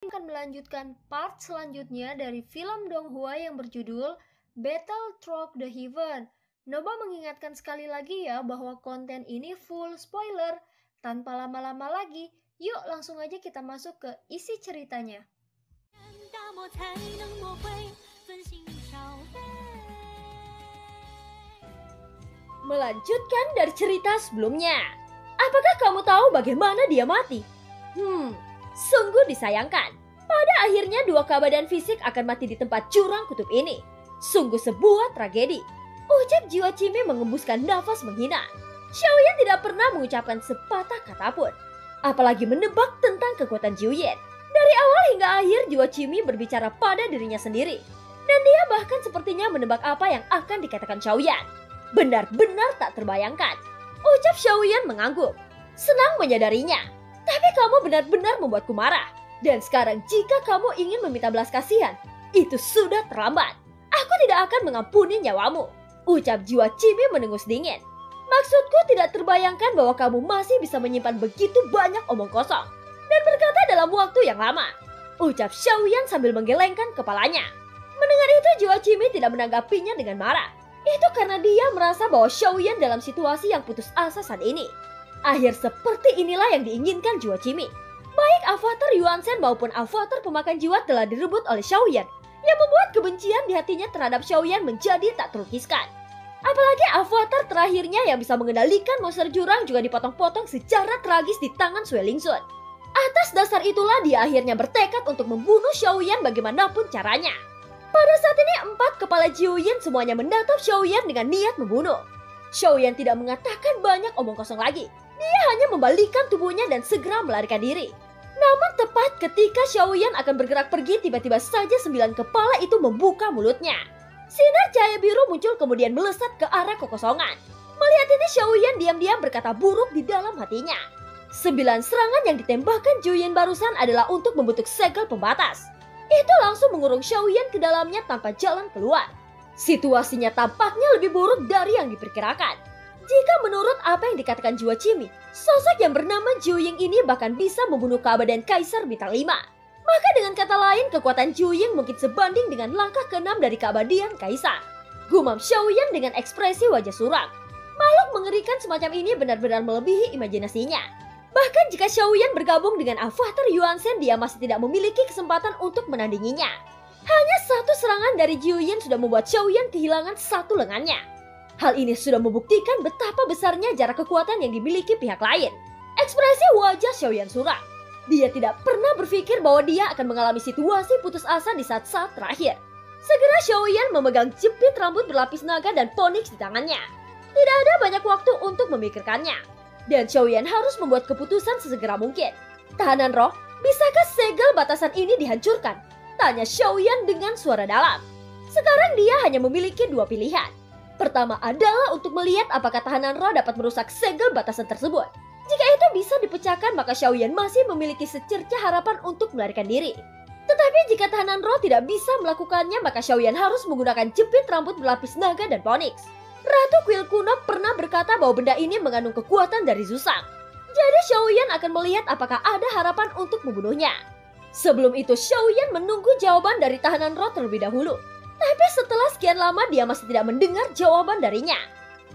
Akan melanjutkan part selanjutnya dari film Donghua yang berjudul Battle Through the Heaven. Noba mengingatkan sekali lagi ya bahwa konten ini full spoiler. Tanpa lama-lama lagi, yuk langsung aja kita masuk ke isi ceritanya. Melanjutkan dari cerita sebelumnya. Apakah kamu tahu bagaimana dia mati? Sungguh disayangkan. Pada akhirnya dua kabadan fisik akan mati di tempat jurang kutub ini. Sungguh sebuah tragedi. Ucap Jiwa Cimi mengembuskan nafas menghina. Xiaoyan tidak pernah mengucapkan sepatah kata pun. Apalagi menebak tentang kekuatan Jiuyan. Dari awal hingga akhir Jiwa Cimi berbicara pada dirinya sendiri. Dan dia bahkan sepertinya menebak apa yang akan dikatakan Xiaoyan. Benar-benar tak terbayangkan. Ucap Xiaoyan mengangguk. Senang menyadarinya. Tapi kamu benar-benar membuatku marah. Dan sekarang jika kamu ingin meminta belas kasihan, itu sudah terlambat. Aku tidak akan mengampuni nyawamu. Ucap Jiwa Cimi menengus dingin. Maksudku tidak terbayangkan bahwa kamu masih bisa menyimpan begitu banyak omong kosong. Dan berkata dalam waktu yang lama. Ucap Xiaoyan sambil menggelengkan kepalanya. Mendengar itu Jiwa Cimi tidak menanggapinya dengan marah. Itu karena dia merasa bahwa Xiaoyan dalam situasi yang putus asa saat ini. Akhir seperti inilah yang diinginkan Jiwa Cimi. Baik avatar Yuan Shen maupun avatar pemakan jiwa telah direbut oleh Xiaoyan, yang membuat kebencian di hatinya terhadap Xiaoyan menjadi tak terlukiskan. Apalagi avatar terakhirnya yang bisa mengendalikan monster jurang juga dipotong-potong secara tragis di tangan Sui Lingxun. Atas dasar itulah dia akhirnya bertekad untuk membunuh Xiaoyan bagaimanapun caranya. Pada saat ini 4 kepala Jiuyan semuanya menatap Xiaoyan dengan niat membunuh. Xiaoyan tidak mengatakan banyak omong kosong lagi. Dia hanya membalikkan tubuhnya dan segera melarikan diri. Namun tepat ketika Xiaoyan akan bergerak pergi, tiba-tiba saja 9 kepala itu membuka mulutnya. Sinar cahaya biru muncul kemudian melesat ke arah kekosongan. Melihat ini Xiaoyan diam-diam berkata buruk di dalam hatinya. 9 serangan yang ditembakkan Jiuyan barusan adalah untuk membentuk segel pembatas. Itu langsung mengurung Xiaoyan ke dalamnya tanpa jalan keluar. Situasinya tampaknya lebih buruk dari yang diperkirakan. Jika menurut apa yang dikatakan Jiwa Cimi, sosok yang bernama Jiuying ini bahkan bisa membunuh keabadian Kaisar Bintang 5. Maka dengan kata lain, kekuatan Jiuying mungkin sebanding dengan langkah ke-6 dari keabadian Kaisar. Gumam Xiaoyan dengan ekspresi wajah suram. Makhluk mengerikan semacam ini benar-benar melebihi imajinasinya. Bahkan jika Xiaoyan bergabung dengan avatar Yuan Shen, dia masih tidak memiliki kesempatan untuk menandinginya. Hanya satu serangan dari Jiuyan sudah membuat Xiaoyan kehilangan satu lengannya. Hal ini sudah membuktikan betapa besarnya jarak kekuatan yang dimiliki pihak lain. Ekspresi wajah Xiaoyan suram. Dia tidak pernah berpikir bahwa dia akan mengalami situasi putus asa di saat-saat terakhir. Segera Xiaoyan memegang jepit rambut berlapis naga dan ponix di tangannya. Tidak ada banyak waktu untuk memikirkannya. Dan Xiaoyan harus membuat keputusan sesegera mungkin. Tahanan roh, bisakah segel batasan ini dihancurkan? Tanya Xiaoyan dengan suara dalam. Sekarang dia hanya memiliki 2 pilihan. Pertama adalah untuk melihat apakah tahanan roh dapat merusak segel batasan tersebut. Jika itu bisa dipecahkan, maka Xiaoyan masih memiliki secercah harapan untuk melarikan diri. Tetapi jika tahanan roh tidak bisa melakukannya, maka Xiaoyan harus menggunakan jepit rambut berlapis naga dan ponix. Ratu Kuil kuno pernah berkata bahwa benda ini mengandung kekuatan dari Zuzang. Jadi Xiaoyan akan melihat apakah ada harapan untuk membunuhnya. Sebelum itu Xiaoyan menunggu jawaban dari tahanan roh terlebih dahulu. Tapi setelah sekian lama dia masih tidak mendengar jawaban darinya.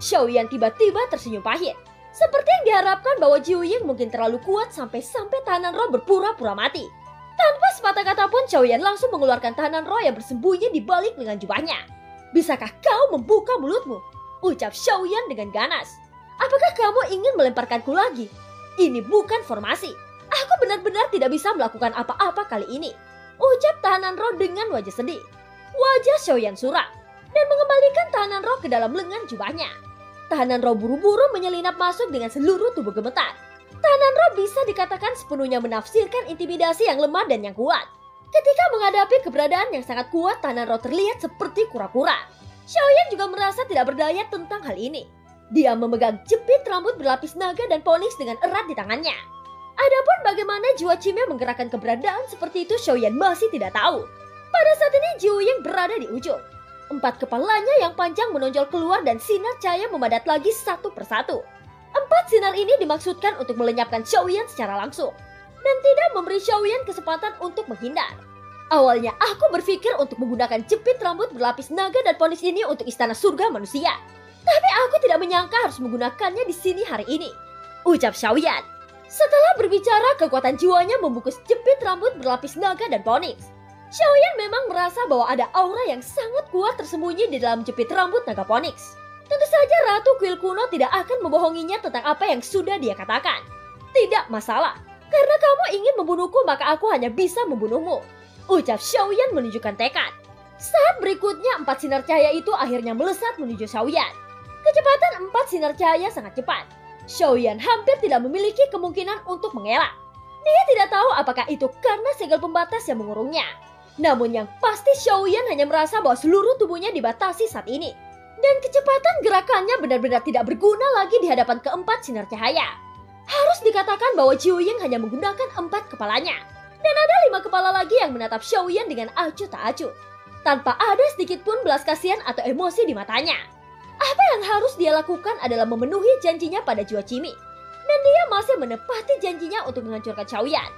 Xiaoyan tiba-tiba tersenyum pahit. Seperti yang diharapkan bahwa Jiuying mungkin terlalu kuat sampai tahanan roh berpura-pura mati. Tanpa sepatah kata pun Xiaoyan langsung mengeluarkan tahanan roh yang bersembunyi di balik lengan jubahnya. Bisakah kau membuka mulutmu? Ucap Xiaoyan dengan ganas. Apakah kamu ingin melemparkanku lagi? Ini bukan formasi. Aku benar-benar tidak bisa melakukan apa-apa kali ini. Ucap tahanan roh dengan wajah sedih. Wajah Xiaoyan suram dan mengembalikan tahanan roh ke dalam lengan jubahnya. Tahanan roh buru-buru menyelinap masuk dengan seluruh tubuh gemetar. Tahanan roh bisa dikatakan sepenuhnya menafsirkan intimidasi yang lemah dan yang kuat. Ketika menghadapi keberadaan yang sangat kuat, tahanan roh terlihat seperti kura-kura. Xiaoyan juga merasa tidak berdaya tentang hal ini. Dia memegang jepit rambut berlapis naga dan ponix dengan erat di tangannya. Adapun bagaimana Jiwa Cimi menggerakkan keberadaan seperti itu, Xiaoyan masih tidak tahu. Pada saat ini Jiuying berada di ujung. 4 kepalanya yang panjang menonjol keluar dan sinar cahaya memadat lagi satu persatu. 4 sinar ini dimaksudkan untuk melenyapkan Xiaoyan secara langsung. dan tidak memberi Xiaoyan kesempatan untuk menghindar. Awalnya aku berpikir untuk menggunakan jepit rambut berlapis naga dan ponis ini untuk istana surga manusia. Tapi aku tidak menyangka harus menggunakannya di sini hari ini, ucap Xiaoyan. Setelah berbicara, kekuatan jiwanya membungkus jepit rambut berlapis naga dan ponis. Xiaoyan memang merasa bahwa ada aura yang sangat kuat tersembunyi di dalam jepit rambut naga Phoenix. Tentu saja Ratu Kuil Kuno tidak akan membohonginya tentang apa yang sudah dia katakan. Tidak masalah, karena kamu ingin membunuhku maka aku hanya bisa membunuhmu, ucap Xiaoyan menunjukkan tekad. Saat berikutnya 4 sinar cahaya itu akhirnya melesat menuju Xiaoyan. Kecepatan 4 sinar cahaya sangat cepat. Xiaoyan hampir tidak memiliki kemungkinan untuk mengelak. Dia tidak tahu apakah itu karena segel pembatas yang mengurungnya. Namun yang pasti Xiaoyan hanya merasa bahwa seluruh tubuhnya dibatasi saat ini. Dan kecepatan gerakannya benar-benar tidak berguna lagi di hadapan keempat sinar cahaya. Harus dikatakan bahwa Jiuying hanya menggunakan 4 kepalanya. Dan ada 5 kepala lagi yang menatap Xiaoyan dengan acuh tak acuh. Tanpa ada sedikit pun belas kasihan atau emosi di matanya. Apa yang harus dia lakukan adalah memenuhi janjinya pada Jua Qimi. Dan dia masih menepati janjinya untuk menghancurkan Xiaoyan.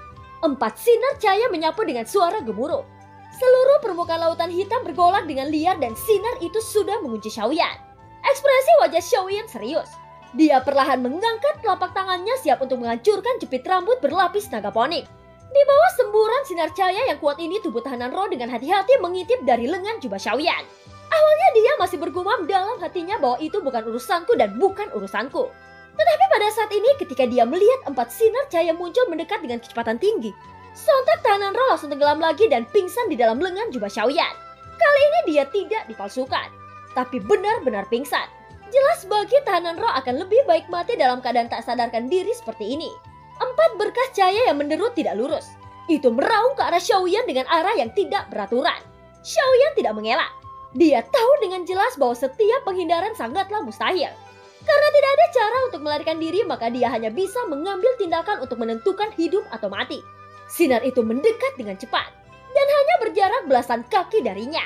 4 sinar cahaya menyapu dengan suara gemuruh. Seluruh permukaan lautan hitam bergolak dengan liar dan sinar itu sudah mengunci Xiaoyan. Ekspresi wajah Xiaoyan serius. Dia perlahan mengangkat telapak tangannya siap untuk menghancurkan jepit rambut berlapis naga ponik. Di bawah semburan sinar cahaya yang kuat ini, tubuh tahanan roh dengan hati-hati mengintip dari lengan jubah Xiaoyan. Awalnya dia masih bergumam dalam hatinya bahwa itu bukan urusanku dan bukan urusanku. Tetapi pada saat ini ketika dia melihat 4 sinar cahaya muncul mendekat dengan kecepatan tinggi, sontak tahanan roh langsung tenggelam lagi dan pingsan di dalam lengan jubah Xiaoyan. Kali ini dia tidak dipalsukan, tapi benar-benar pingsan. Jelas bagi tahanan roh akan lebih baik mati dalam keadaan tak sadarkan diri seperti ini. 4 berkas cahaya yang menderut tidak lurus. Itu meraung ke arah Xiaoyan dengan arah yang tidak beraturan. Xiaoyan tidak mengelak. Dia tahu dengan jelas bahwa setiap penghindaran sangatlah mustahil. Karena tidak ada cara untuk melarikan diri, maka dia hanya bisa mengambil tindakan untuk menentukan hidup atau mati. Sinar itu mendekat dengan cepat dan hanya berjarak belasan kaki darinya.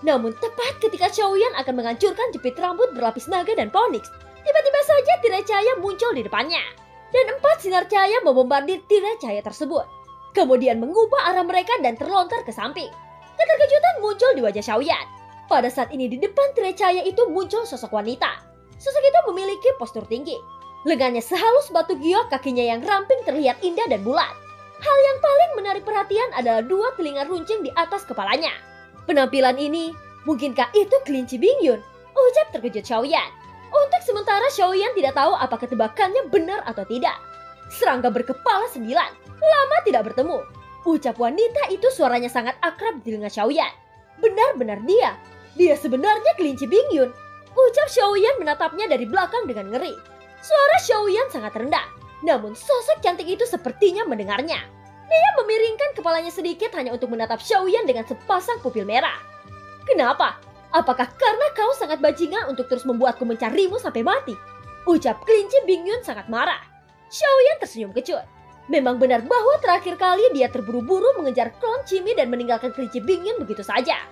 Namun tepat ketika Xiaoyan akan menghancurkan jepit rambut berlapis naga dan Phoenix, tiba-tiba saja tirai cahaya muncul di depannya. Dan 4 sinar cahaya membombardir tirai cahaya tersebut. Kemudian mengubah arah mereka dan terlontar ke samping. Keterkejutan muncul di wajah Xiaoyan. Pada saat ini di depan tirai cahaya itu muncul sosok wanita. Sosok itu memiliki postur tinggi. Lengannya sehalus batu giok, kakinya yang ramping terlihat indah dan bulat. Hal yang paling menarik perhatian adalah 2 telinga runcing di atas kepalanya. Penampilan ini, mungkinkah itu kelinci Bingyun? Ucap terkejut Xiaoyan. Untuk sementara Xiaoyan tidak tahu apakah tebakannya benar atau tidak. Serangga berkepala 9, lama tidak bertemu. Ucap wanita itu suaranya sangat akrab di telinga Xiaoyan. Benar-benar dia sebenarnya kelinci Bingyun. Ucap Xiaoyan menatapnya dari belakang dengan ngeri. Suara Xiaoyan sangat rendah, namun sosok cantik itu sepertinya mendengarnya. Dia memiringkan kepalanya sedikit hanya untuk menatap Xiaoyan dengan sepasang pupil merah. Kenapa? Apakah karena kau sangat bajingan untuk terus membuatku mencarimu sampai mati? Ucap kelinci Bingyun sangat marah. Xiaoyan tersenyum kecut. Memang benar bahwa terakhir kali dia terburu-buru mengejar klon Qimi dan meninggalkan kelinci Bingyun begitu saja.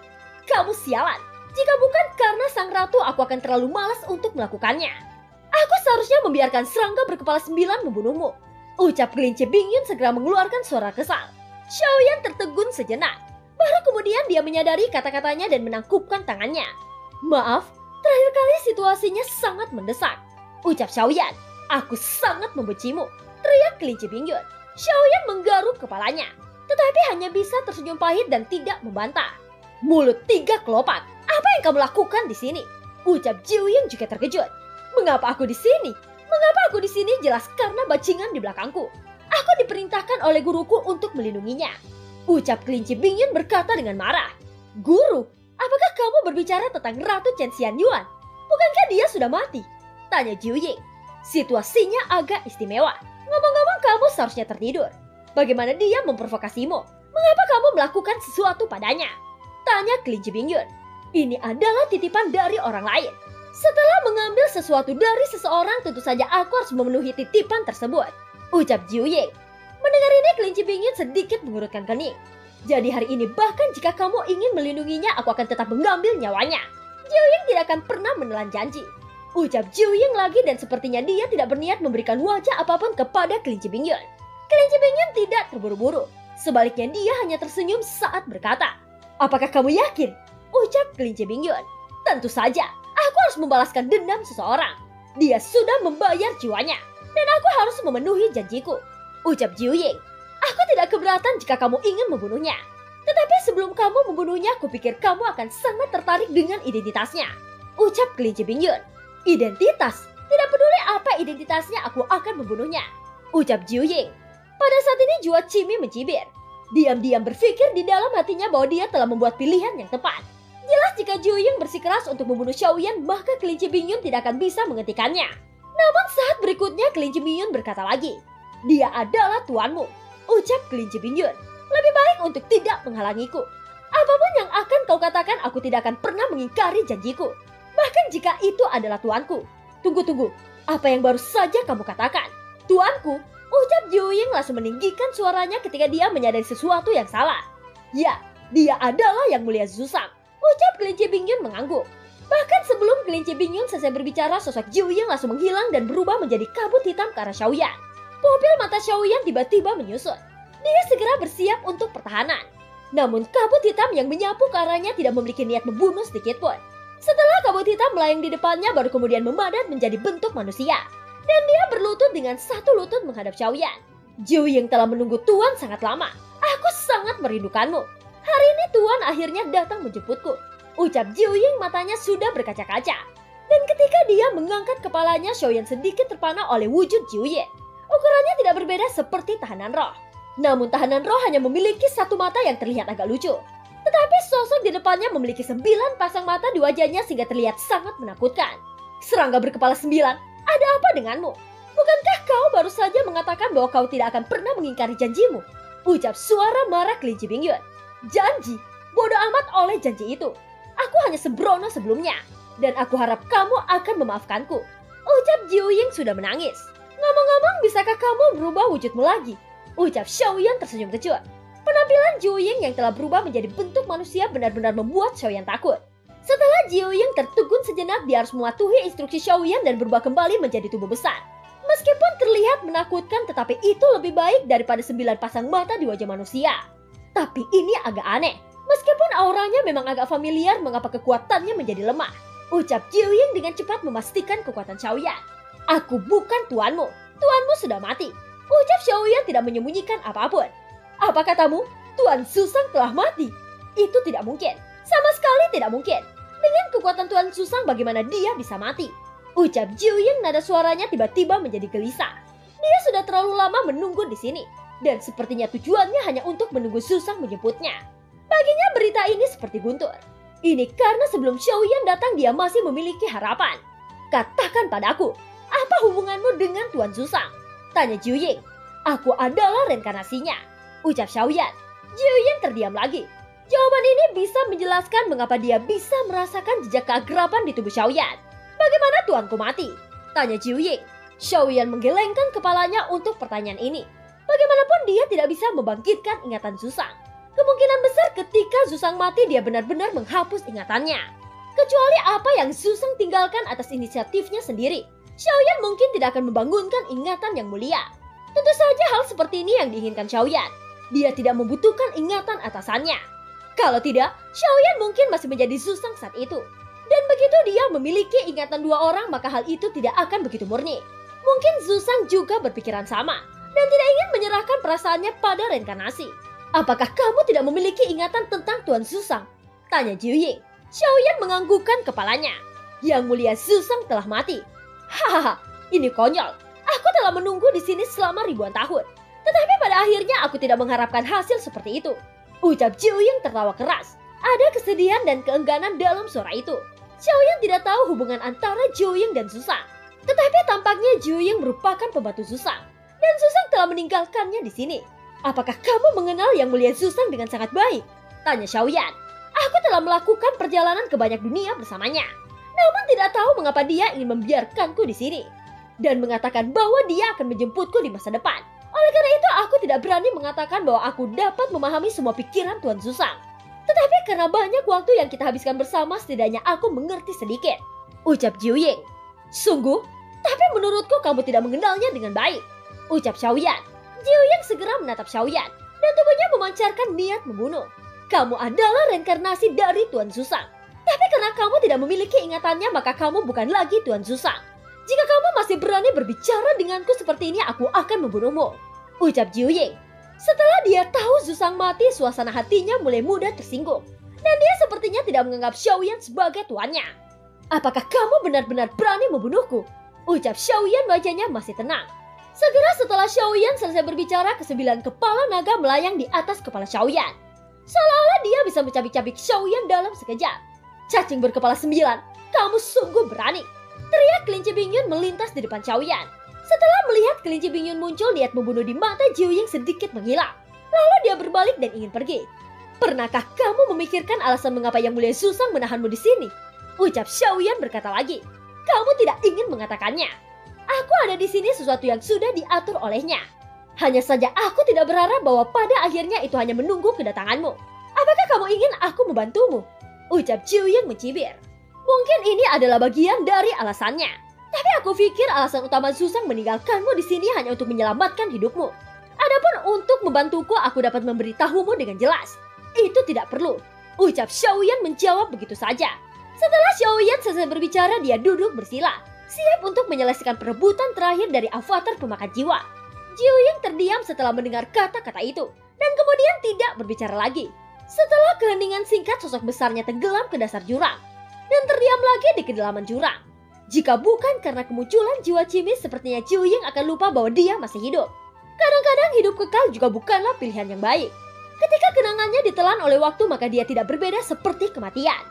Kamu sialan. Jika bukan karena sang ratu, aku akan terlalu malas untuk melakukannya. Aku seharusnya membiarkan serangga berkepala 9 membunuhmu. Ucap kelinci Bingyun segera mengeluarkan suara kesal. Xiaoyan tertegun sejenak. Baru kemudian dia menyadari kata-katanya dan menangkupkan tangannya. Maaf, terakhir kali situasinya sangat mendesak. Ucap Xiaoyan. Aku sangat membencimu, teriak kelinci Bingyun. Xiaoyan menggaruk kepalanya, tetapi hanya bisa tersenyum pahit dan tidak membantah. Mulut 3 kelopak, apa yang kamu lakukan di sini? Ucap Jiuying juga terkejut. Mengapa aku di sini? Mengapa aku di sini? Jelas karena bajingan di belakangku. Aku diperintahkan oleh guruku untuk melindunginya. Ucap kelinci Bingyun berkata dengan marah. Guru, apakah kamu berbicara tentang Ratu Chen Xianyuan? Bukankah dia sudah mati? Tanya Jiuying. Situasinya agak istimewa. Ngomong-ngomong, kamu seharusnya tertidur. Bagaimana dia memprovokasimu? Mengapa kamu melakukan sesuatu padanya? Tanya kelinci Bingyun. Ini adalah titipan dari orang lain. Setelah mengambil sesuatu dari seseorang, tentu saja aku harus memenuhi titipan tersebut. Ucap Jiuying. Mendengar ini, kelinci Bingyun sedikit mengurutkan kening. Jadi hari ini bahkan jika kamu ingin melindunginya, aku akan tetap mengambil nyawanya. Jiuying tidak akan pernah menelan janji. Ucap Jiuying lagi dan sepertinya dia tidak berniat memberikan wajah apapun kepada kelinci Bingyun. Kelinci Bingyun tidak terburu-buru. Sebaliknya dia hanya tersenyum saat berkata, "Apakah kamu yakin?" ucap Kelinci Bingyun. "Tentu saja, aku harus membalaskan dendam seseorang. Dia sudah membayar jiwanya, dan aku harus memenuhi janjiku," ucap Jiu Ying. "Aku tidak keberatan jika kamu ingin membunuhnya. Tetapi sebelum kamu membunuhnya, kupikir kamu akan sangat tertarik dengan identitasnya," ucap Kelinci Bingyun. "Identitas? Tidak peduli apa identitasnya, aku akan membunuhnya," ucap Jiu Ying. Pada saat ini jiwa Cimi mencibir. Diam-diam berpikir di dalam hatinya bahwa dia telah membuat pilihan yang tepat. Jelas jika Jiu Ying bersikeras untuk membunuh Xiaoyan, maka Kelinci Bingyun tidak akan bisa menghentikannya. Namun saat berikutnya Kelinci Bingyun berkata lagi, "Dia adalah tuanmu," ucap Kelinci Bingyun. "Lebih baik untuk tidak menghalangiku. Apapun yang akan kau katakan, aku tidak akan pernah mengingkari janjiku. Bahkan jika itu adalah tuanku." Tunggu. Apa yang baru saja kamu katakan? "Tuanku," ucap Jiu Ying langsung meninggikan suaranya ketika dia menyadari sesuatu yang salah. "Ya, dia adalah Yang Mulia Zuzang," ucap Kelinci Bingyun mengangguk. Bahkan sebelum Kelinci Bingyun selesai berbicara, sosok Jiu Ying langsung menghilang dan berubah menjadi kabut hitam ke arah Xiaoyan. Pupil mata Xiaoyan tiba-tiba menyusut. Dia segera bersiap untuk pertahanan. Namun kabut hitam yang menyapu ke arahnya tidak memiliki niat membunuh sedikit pun. Setelah kabut hitam melayang di depannya, baru kemudian memadat menjadi bentuk manusia. Dan dia berlutut dengan satu lutut menghadap Xiaoyan. "Jiu Ying telah menunggu Tuan sangat lama. Aku sangat merindukanmu. Hari ini Tuan akhirnya datang menjemputku," ucap Jiu Ying, matanya sudah berkaca-kaca. Dan ketika dia mengangkat kepalanya, Xiaoyan sedikit terpana oleh wujud Jiu Ying. Ukurannya tidak berbeda seperti tahanan roh. Namun tahanan roh hanya memiliki satu mata yang terlihat agak lucu. Tetapi sosok di depannya memiliki 9 pasang mata di wajahnya sehingga terlihat sangat menakutkan. "Serangga berkepala 9, ada apa denganmu? Bukankah kau baru saja mengatakan bahwa kau tidak akan pernah mengingkari janjimu?" ucap suara marah Kelinci Bingyun. "Janji? Bodoh amat oleh janji itu. Aku hanya sembrono sebelumnya, dan aku harap kamu akan memaafkanku," ucap Jiu Ying sudah menangis. "Ngomong-ngomong, bisakah kamu berubah wujudmu lagi?" ucap Xiaoyan tersenyum kecut. Penampilan Jiu Ying yang telah berubah menjadi bentuk manusia benar-benar membuat Xiaoyan takut. Setelah Jiu Ying tertegun sejenak, dia harus mematuhi instruksi Xiaoyan dan berubah kembali menjadi tubuh besar. Meskipun terlihat menakutkan, tetapi itu lebih baik daripada 9 pasang mata di wajah manusia. Tapi ini agak aneh. Meskipun auranya memang agak familiar, mengapa kekuatannya menjadi lemah? Ucap Jiu Ying dengan cepat memastikan kekuatan Xiaoyan. "Aku bukan tuanmu. Tuanmu sudah mati," ucap Xiaoyan tidak menyembunyikan apapun. "Apa katamu? Tuan Zuzang telah mati?" "Itu tidak mungkin. Sama sekali tidak mungkin. Dengan kekuatan Tuan Zuzang, bagaimana dia bisa mati?" ucap Jiu Ying, nada suaranya tiba-tiba menjadi gelisah. Dia sudah terlalu lama menunggu di sini, dan sepertinya tujuannya hanya untuk menunggu Zuzang menjemputnya. Baginya berita ini seperti guntur. Ini karena sebelum Xiaoyan datang dia masih memiliki harapan. "Katakan padaku, apa hubunganmu dengan Tuan Zuzang?" tanya Jiu Ying. "Aku adalah reinkarnasinya," ucap Xiaoyan. Jiu Ying terdiam lagi. Jawaban ini bisa menjelaskan mengapa dia bisa merasakan jejak keagraban di tubuh Xiaoyan. "Bagaimana tuanku mati?" tanya Jiu Ying. Xiaoyan menggelengkan kepalanya untuk pertanyaan ini. Bagaimanapun dia tidak bisa membangkitkan ingatan Zuzang. Kemungkinan besar ketika Zuzang mati dia benar-benar menghapus ingatannya. Kecuali apa yang Zuzang tinggalkan atas inisiatifnya sendiri, Xiaoyan mungkin tidak akan membangunkan ingatan yang mulia. Tentu saja hal seperti ini yang diinginkan Xiaoyan. Dia tidak membutuhkan ingatan atasannya. Kalau tidak, Xiaoyan mungkin masih menjadi Zuzang saat itu. Dan begitu dia memiliki ingatan 2 orang, maka hal itu tidak akan begitu murni. Mungkin Zuzang juga berpikiran sama dan tidak ingin menyerahkan perasaannya pada reinkarnasi. "Apakah kamu tidak memiliki ingatan tentang Tuan Zuzang?" tanya Jiu Ying. Xiaoyan menganggukkan kepalanya. "Yang Mulia Zuzang telah mati." "Hahaha, ini konyol. Aku telah menunggu di sini selama ribuan tahun. Tetapi pada akhirnya aku tidak mengharapkan hasil seperti itu," ucap Jiu Ying tertawa keras. Ada kesedihan dan keengganan dalam suara itu. Xiaoyan tidak tahu hubungan antara Jiu Ying dan Zuzang. Tetapi tampaknya Jiu Ying merupakan pembantu Zuzang. Dan Zuzang telah meninggalkannya di sini. "Apakah kamu mengenal Yang Mulia Zuzang dengan sangat baik?" tanya Xiaoyan. "Aku telah melakukan perjalanan ke banyak dunia bersamanya. Namun tidak tahu mengapa dia ingin membiarkanku di sini. Dan mengatakan bahwa dia akan menjemputku di masa depan. Oleh karena itu aku tidak berani mengatakan bahwa aku dapat memahami semua pikiran Tuan Zuzang. Tetapi karena banyak waktu yang kita habiskan bersama, setidaknya aku mengerti sedikit," ucap Jiu Ying. "Sungguh? Tapi menurutku kamu tidak mengenalnya dengan baik," ucap Xiaoyan. Jiuying segera menatap Xiaoyan dan tubuhnya memancarkan niat membunuh. Kamu adalah reinkarnasi dari Tuan Zuzang. Tapi karena kamu tidak memiliki ingatannya, maka kamu bukan lagi Tuan Zuzang. Jika kamu masih berani berbicara denganku seperti ini, aku akan membunuhmu, ucap Jiuying. Setelah dia tahu Zuzang mati, suasana hatinya mulai mudah tersinggung. Dan dia sepertinya tidak menganggap Xiaoyan sebagai tuannya. Apakah kamu benar-benar berani membunuhku? Ucap Xiaoyan, wajahnya masih tenang. Segera setelah Xiaoyan selesai berbicara, ke-9 kepala naga melayang di atas kepala Xiaoyan. Seolah-olah dia bisa mencabik-cabik Xiaoyan dalam sekejap. Cacing berkepala 9, kamu sungguh berani, teriak kelinci Bingyun melintas di depan Xiaoyan. Setelah melihat kelinci Bingyun muncul, niat membunuh di mata Jiuying sedikit menghilang. Lalu dia berbalik dan ingin pergi. Pernahkah kamu memikirkan alasan mengapa Yang Mulia Zuzang menahanmu di sini? Ucap Xiaoyan berkata lagi. Kamu tidak ingin mengatakannya. Aku ada di sini sesuatu yang sudah diatur olehnya. Hanya saja aku tidak berharap bahwa pada akhirnya itu hanya menunggu kedatanganmu. Apakah kamu ingin aku membantumu? Ucap Jiuying mencibir. Mungkin ini adalah bagian dari alasannya. Tapi aku pikir alasan utama Zuzang meninggalkanmu di sini hanya untuk menyelamatkan hidupmu. Adapun untuk membantuku, aku dapat memberitahumu dengan jelas. Itu tidak perlu. Ucap Xiaoyan menjawab begitu saja. Setelah Xiaoyan selesai berbicara, dia duduk bersila, siap untuk menyelesaikan perebutan terakhir dari avatar pemakan jiwa. Jiuying terdiam setelah mendengar kata-kata itu, dan kemudian tidak berbicara lagi. Setelah keheningan singkat, sosok besarnya tenggelam ke dasar jurang, dan terdiam lagi di kedalaman jurang. Jika bukan karena kemunculan jiwa cimis, sepertinya Jiuying akan lupa bahwa dia masih hidup. Kadang-kadang hidup kekal juga bukanlah pilihan yang baik. Ketika kenangannya ditelan oleh waktu, maka dia tidak berbeda seperti kematian.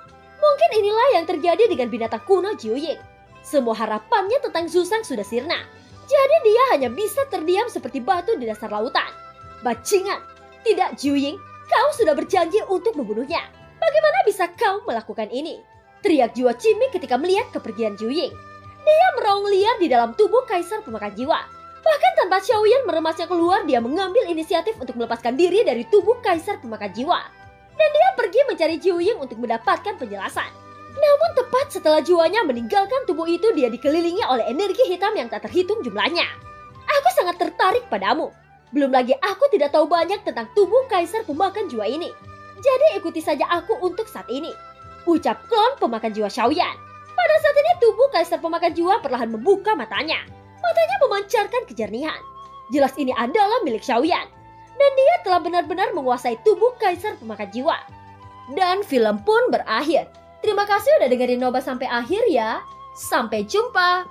Mungkin inilah yang terjadi dengan binatang kuno Jiuying. Semua harapannya tentang Zuzang sudah sirna. Jadi dia hanya bisa terdiam seperti batu di dasar lautan. Bajingan! Tidak, Jiuying, kau sudah berjanji untuk membunuhnya. Bagaimana bisa kau melakukan ini? Teriak jiwa Cimi ketika melihat kepergian Jiuying. Dia meraung liar di dalam tubuh kaisar pemakan jiwa. Bahkan tanpa Xiaoyan meremasnya keluar, dia mengambil inisiatif untuk melepaskan diri dari tubuh kaisar pemakan jiwa. Dan dia pergi mencari Jiuying untuk mendapatkan penjelasan. Namun tepat setelah jiwanya meninggalkan tubuh itu, dia dikelilingi oleh energi hitam yang tak terhitung jumlahnya. Aku sangat tertarik padamu. Belum lagi aku tidak tahu banyak tentang tubuh kaisar pemakan jiwa ini. Jadi ikuti saja aku untuk saat ini, ucap klon pemakan jiwa Xiaoyan. Pada saat ini tubuh kaisar pemakan jiwa perlahan membuka matanya. Matanya memancarkan kejernihan. Jelas ini adalah milik Xiaoyan. Dan dia telah benar-benar menguasai tubuh kaisar pemakan jiwa. Dan film pun berakhir. Terima kasih udah dengerin Nobah sampai akhir ya. Sampai jumpa.